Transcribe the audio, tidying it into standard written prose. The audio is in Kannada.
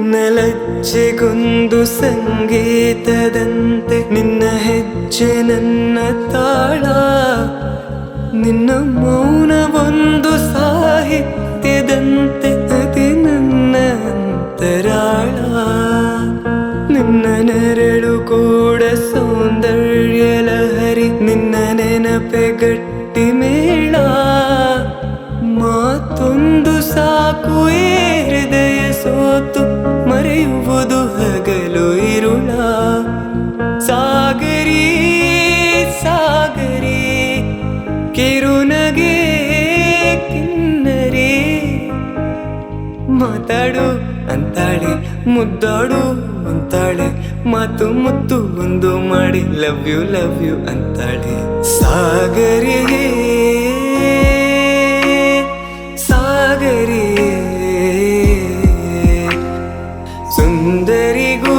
ನಿನ್ನ ಲಜ್ಜೆಗೊಂದು ಸಂಗೀತದಂತೆ ನಿನ್ನ ಹೆಜ್ಜೆ ನನ್ನ ತಾಳ ನಿನ್ನ ಮೌನ ಒಂದು ಸಾಹಿತ್ಯದಂತೆ ಅತಿ ನನ್ನ ಅಂತರಾಳ ನಿನ್ನ ನೆರಳು ಕೂಡ ಸೌಂದರ್ಯ ಲಹರಿ ನಿನ್ನ ನೆನಪೆ ಗಟ್ಟಿ ಮೇಳ ಮಾತೊಂದು ಸಾಕು ಈ ಹೃದಯ ಸೋತು ಮರೆಯುವುದು ಹಗಲು ಇರುಳ ಸಾಗರಿ ಸಾಗರಿ ಕಿರುನಗೆ ಕಿನ್ನರಿ ಮಾತಾಡು ಅಂತಾಳೆ ಮುದ್ದಾಡು ಅಂತಾಳೆ ಮಾತು ಮುತ್ತು ಒಂದು ಮಾಡಿ ಲವ್ ಯು ಅಂತಾಳೆ ಸಾಗರಿಗೆ ಸಾಗರಿ ಸುಂದರಿಗೂ